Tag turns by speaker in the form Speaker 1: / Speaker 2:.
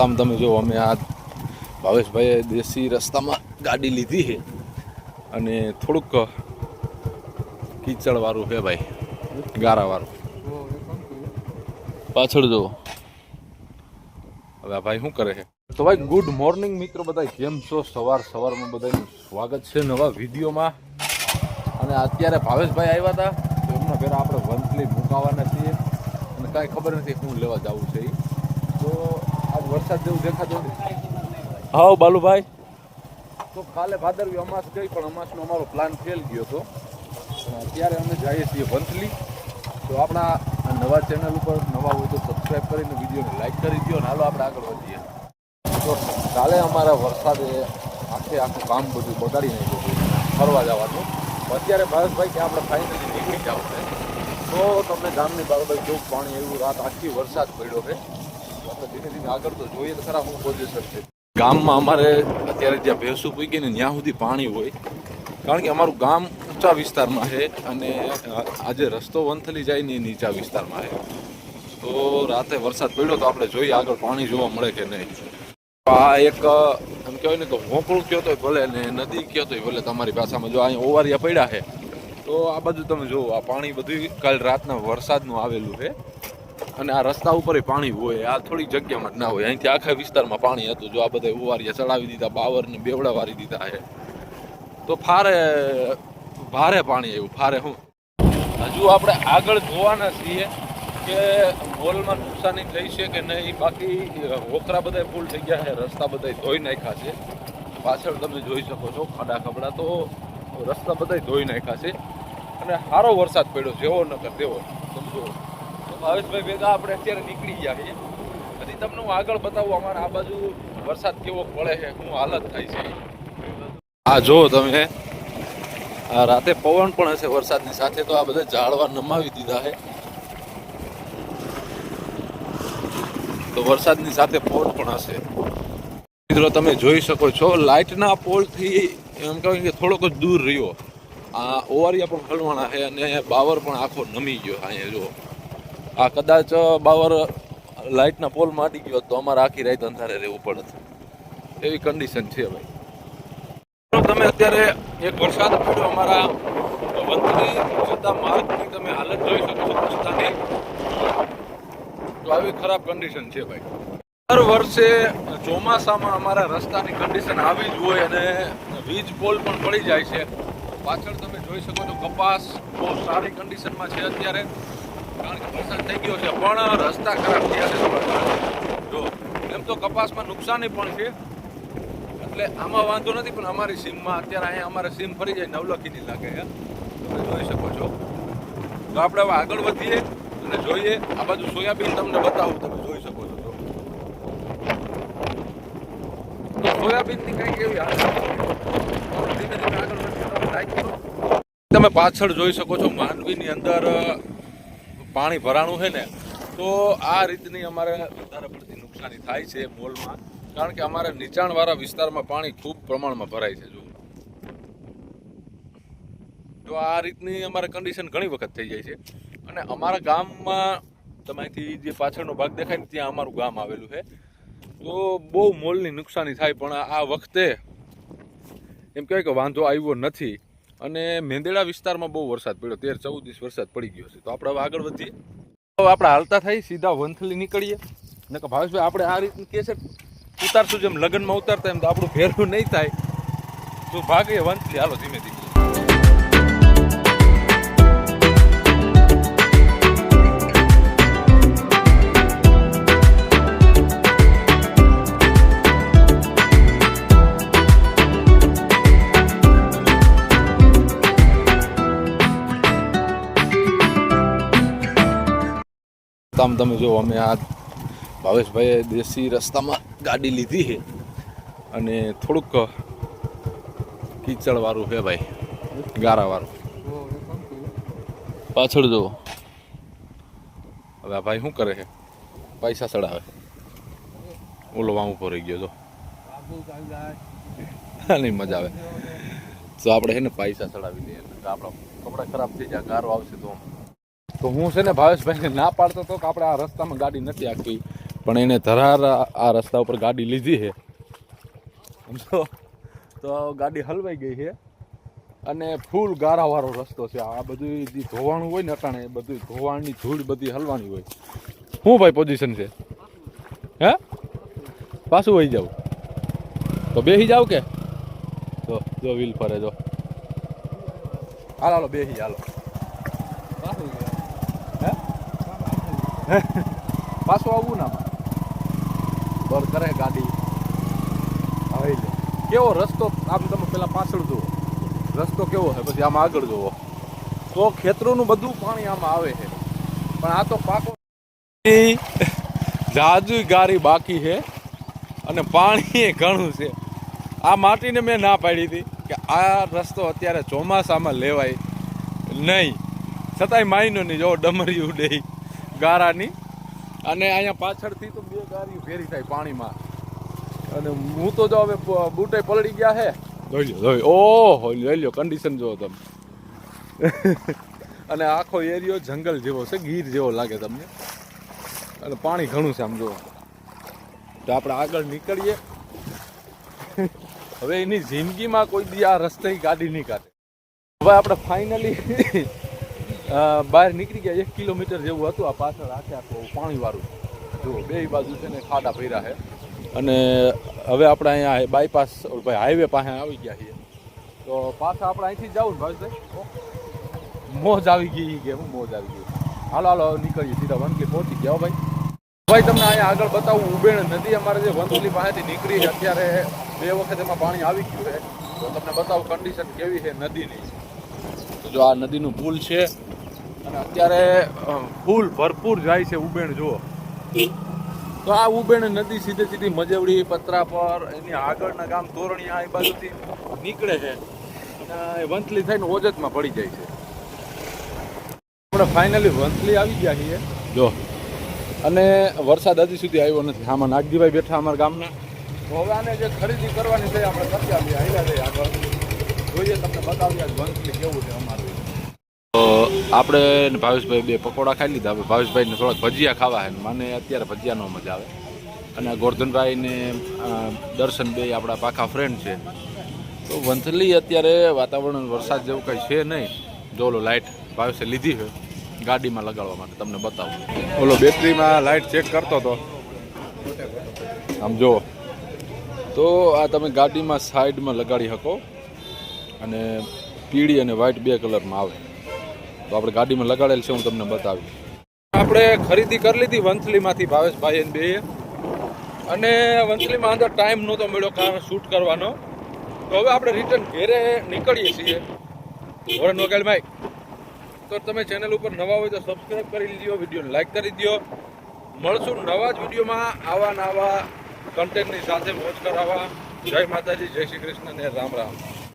Speaker 1: રસ્તામાં તમે જો અમે આ ભાવેશભાઈએ દેશી રસ્તામાં ગાડી લીધી છે અને થોડુંક કીચડવાળું છે ભાઈ, ગારાવાળું. પાછળ જો હવે આ ભાઈ શું કરે છે. તો ભાઈ ગુડ મોર્નિંગ મિત્રો, બધા કેમ છો? સવારમાં બધાનું સ્વાગત છે નવા વિડીયોમાં. અને અત્યારે ભાવેશભાઈ આવ્યા હતા તો એમના પહેલાં આપણે વંથલી મુકાવાના છીએ અને કાંઈ ખબર નથી શું લેવા જવું છે. તો આજ વરસાદ જેવું દેખાતો નથી. હા બાલુભાઈ, તો કાલે ભાદરવી અમાસ ગઈ પણ અમાસનો અમારો પ્લાન ફેલ ગયો હતો. અત્યારે અમે જઈએ છીએ વંથલી. તો આપણા નવા ચેનલ ઉપર નવા હોય તો સબસ્ક્રાઈબ કરીને વિડીયોને લાઈક કરી દો અને હાલો આપણે આગળ વધીએ. તો કાલે અમારા વરસાદે આખું કામ બધું બગાડી નાખ્યું ફરવા જવાનું. અત્યારે ભાવેશભાઈ કે આપણે ફાઇનલી નીકળી જાવ છે. તો તમને ગામની બાબત કેવું પાણી એવું રાત આખી વરસાદ પડ્યો છે. આપણે ધીમે ધીમે આગળ તો જોઈએ તો ખરા હું પોઝિશન છે. ગામમાં અમારે અત્યારે જ્યાં ભેંસું પૂગી ને ત્યાં સુધી પાણી હોય, કારણ કે અમારું ગામ ઊંચા વિસ્તારમાં છે અને આજે રસ્તો વંથલી જાય ને એ નીચા વિસ્તારમાં છે. તો રાતે વરસાદ પડ્યો તો આપણે જોઈએ આગળ પાણી જોવા મળે કે નહીં. આ એક એમ કહેવાય ને તો હોકળું કયો તો ભલે ને નદી કયો તો ભલે, તમારી ભાષામાં જો અહીંયા ઓવારિયા પડ્યા છે તો આ બધું તમે જુઓ, આ પાણી બધું કાલ રાતના વરસાદનું આવેલું છે. અને આ રસ્તા ઉપર પાણી હોય, આ થોડીક જગ્યામાં જ ના હોય. અહીંથી આખા વિસ્તારમાં પાણી હતું. જો આ બધા ઓવારિયા ચડાવી દીધા, બાવરને બેવડા વારી દીધા છે. તો ભારે પાણી આવ્યું, ભારે. હું હજુ આપણે આગળ જોવાના છીએ કે મોલમાં નુકસાની થઈ છે કે નહીં. બાકી વોકરા બધા ફૂલ થઈ ગયા છે, રસ્તા બધા ધોઈ નાખ્યા છે. પાછળ તમે જોઈ શકો છો ખાડા ખબડા, તો રસ્તા બધા ધોઈ નાખ્યા છે. અને સારો વરસાદ પડ્યો, જેવો નકર તેવો. સમજો ભાવેશભાઈ ભેગા આપણે અત્યારે નીકળી ગયા છીએ. હજી તમને હું આગળ બતાવું અમારા આ બાજુ વરસાદ કેવો પડે છે, શું હાલત થાય છે. આ જો તમે, આ રાતે પવન પણ હશે વરસાદની સાથે, તો આ બધા ઝાડવા નમાવી દીધા છે. તો વરસાદની સાથે પવન પણ હશે. મિત્રો તમે જોઈ શકો છો લાઇટના પોલથી એમ કહેવાય કે થોડોક જ દૂર રહ્યો. આ ઓવારિયા પણ હલવાણા છે અને બાવર પણ આખો નમી ગયો. અહીંયા જો આ કદાચ બાવર લાઇટના પોલ માટી ગયો તો અમારે આખી રાત અંધારે રહેવું પડત, એવી કન્ડિશન છે ભાઈ. તમે અત્યારે એક વરસાદ પડ્યો અમારા વંથલી જતા માર્ગની તમે હાલત જોઈ શકો છો રસ્તાની. તો આવી ખરાબ કન્ડિશન છે ભાઈ. દર વર્ષે ચોમાસામાં અમારા રસ્તાની કન્ડિશન આવી જ હોય અને વીજ પોલ પણ પડી જાય છે. પાછળ તમે જોઈ શકો છો કપાસ બહુ સારી કન્ડિશનમાં છે અત્યારે, કારણ કે વરસાદ થઈ ગયો છે. પણ રસ્તા ખરાબ થયા છે થોડા. જો એમ તો કપાસમાં નુકસાની પણ છે, એટલે આમાં વાંધો નથી. પણ અમારી સીમમાં અત્યારે અહીંયા અમારે સીમ ફરી જાય નવલખીની લાગે છે, તમે જોઈ શકો છો. તો આપણે હવે આગળ વધીએ અને જોઈએ. આ બાજુ સોયાબીન તમને બતાવું, તમે જોઈ શકો છો. તો સોયાબીનની કંઈક એવી હાલત ધીમે ધીમે આગળ વધીએ. તમે પાછળ જોઈ શકો છો માંડવીની અંદર પાણી ભરાણું છે ને, તો આ રીતની અમારે વધારે પડતી નુકસાની થાય છે મોલમાં, કારણ કે અમારે નીચાણવાળા વિસ્તારમાં પાણી ખૂબ પ્રમાણમાં ભરાય છે. જો આ રીતની અમારે કન્ડિશન ઘણી વખત થઈ જાય છે. અને અમારા ગામમાં તમે અહીંથી જે પાછળનો ભાગ દેખાય ને ત્યાં અમારું ગામ આવેલું છે. તો બહુ મોલની નુકસાની થાય, પણ આ વખતે એમ કહેવાય કે વાંધો આવ્યો નથી. અને મેંદેડા વિસ્તારમાં બહુ વરસાદ પડ્યો, 13-14 દિવસ વરસાદ પડી ગયો છે. તો આપણે હવે આગળ વધીએ. હવે આપણે હાલતા થઈ સીધા વંથલી નીકળીએ. ને કે ભાવેશભાઈ આપણે આ રીતનું કે છે ઉતારશું, જેમ લગ્નમાં ઉતારતા એમ તો આપણું ભેરું નહીં થાય. તો ભાગીએ વંથલી, હાલો ધીમે ધીમે. તમે જો અમે આ ભાવેશભાઈએ દેશી રસ્તામાં ગાડી લીધી છે અને થોડુંક કીચડવાળું છે ભાઈ, ગારાવાળું. પાછળ જો હવે આ ભાઈ શું કરે છે, પૈસા ચડાવે. ઓલો વામ ઉપર રહી ગયો તો નહીં મજા આવે. તો આપણે છે ને પૈસા ચડાવી દઈએ, આપણા કપડા ખરાબ થઈ જાય, ગારો આવશે તો હું છે ને ભાવેશભાઈને ના પાડતો હતો કે આપણે આ રસ્તામાં ગાડી નથી આખી, પણ એને ધરાર આ રસ્તા ઉપર ગાડી લીધી છે તો ગાડી હલવાઈ ગઈ છે અને ફૂલ ગારાવાળો રસ્તો છે. આ બધું જે ધોવાણું હોય ને અટાણે બધું ધોવાણની ધૂળ બધી હલવાની હોય. શું ભાઈ પોઝિશન છે? હે પાછું વહી જાવ તો બેસી જાવ કે તો જો વ્હીલ ફરે જો. હાલો બેસી હાલો. હે પાછું આવવું ના બર કરે ગાડી. હવે કેવો રસ્તો આમ તમે પેલા પાછળ જુઓ રસ્તો કેવો છે, પછી આમ આગળ જુઓ તો ખેતરોનું બધું પાણી આમાં આવે છે. પણ આ તો પાકો જાજુ ગારી બાકી છે અને પાણી ઘણું છે. આ માટીને મેં ના પાડી હતી કે આ રસ્તો અત્યારે ચોમાસામાં લેવાય નહીં, છતાંય માયનો નહીં. જો ડમરી ઉડે ગારાની અને અહીંયા પાછળથી તો 2 ગાડીઓ ભેરી થાય પાણીમાં. અને હું તો જો હવે બૂટે પલળી ગયા છે. ઓહો લઈ લ્યો કન્ડિશન જુઓ તમે. અને આખો એરિયો જંગલ જેવો છે, ગીર જેવો લાગે તમને. અને પાણી ઘણું છે આમ જુઓ. તો આપણે આગળ નીકળીએ. હવે એની જિંદગીમાં કોઈ દી આ રસ્તે ગાડી નહીં કાઢે. હવે આપણે ફાઇનલી બહાર નીકળી ગયા. 1 કિલોમીટર જેવું હતું. આ પાછળ આખું પાણીવાળું જુઓ, 2 બાજુ છે ને ખાડા ભર્યા છે. અને હવે આપણે અહીંયા બાયપાસ ભાઈ હાઈવે પાસે આવી ગયા છીએ. તો પાછા આપણે અહીંથી જવું ને ભાઈ મોજ આવી ગઈ કે હું મોજ આવી ગઈ. હાલો હાલો નીકળીએ સીધા વંથલી પહોંચી ગયા. ભાઈ તમને અહીંયા આગળ બતાવું. ઉબેણ નદી અમારે જે વંથલી પાસેથી નીકળી અત્યારે 2 વખત એમાં પાણી આવી ગયું છે. તો તમને બતાવું કન્ડિશન કેવી છે નદીની. તો જો આ નદીનું પુલ છે અને અત્યારે ફૂલ ભરપૂર જાય છે ઉબેણ જુઓ. તો આ ઉબેણ નદી સીધી મજવડી પત્રાપર એની આગળના ગામ તોરણિયા એ બાજુથી નીકળે છે અને વંથલી થઈને ઓજતમાં પડી જાય છે. આપણે ફાઇનલી વંથલી આવી ગયા છીએ જો. અને વરસાદ હજી સુધી આવ્યો નથી. આમાં નાગજીભાઈ બેઠા અમારા ગામના. તો હવે આને જે ખરીદી કરવાની છે આપણે કરી આવીએ. આવ્યા જઈએ આગળ જોઈએ, તમને બતાવીએ વંથલી કેવું છે અમારું. તો આપણે ભાવેશભાઈ 2 પકોડા ખાઈ લીધા. હવે ભાવેશભાઈને થોડાક ભજીયા ખાવા છે. મને અત્યારે ભજીયાનો મજા આવે. અને ગોરધનભાઈ ને દર્શન 2 આપણા પાકા ફ્રેન્ડ છે. તો વંથલી અત્યારે વાતાવરણ વરસાદ જેવું કંઈ છે નહીં. જો ઓલો લાઇટ ભાવેશે લીધી છે ગાડીમાં લગાડવા માટે, તમને બતાવું. ઓલો બેટરીમાં લાઇટ ચેક કરતો હતો આમ જુઓ. તો આ તમે ગાડીમાં સાઈડમાં લગાડી શકો અને પીળી અને વ્હાઈટ 2 કલરમાં આવે. તો આપણે ગાડીમાં લગાડેલ છે, હું તમને બતાવીશ. આપણે ખરીદી કરી લીધી વંથલીમાંથી ભાવેશભાઈ અને 2. અને વંથલીમાં અંદર ટાઈમ નહોતો મળ્યો કારણ શૂટ કરવાનો. તો હવે આપણે રિટર્ન ઘેરે નીકળીએ છીએ. વરણ વગાડભાઈ તો તમે ચેનલ ઉપર નવા હોય તો સબસ્ક્રાઈબ કરી લીધો, વિડીયોને લાઈક કરી દો. મળશું નવા જ વિડીયોમાં આવા નવા કન્ટેન્ટની સાથે મોજ કરાવવા. જય માતાજી, જય શ્રી કૃષ્ણ ને રામ રામ.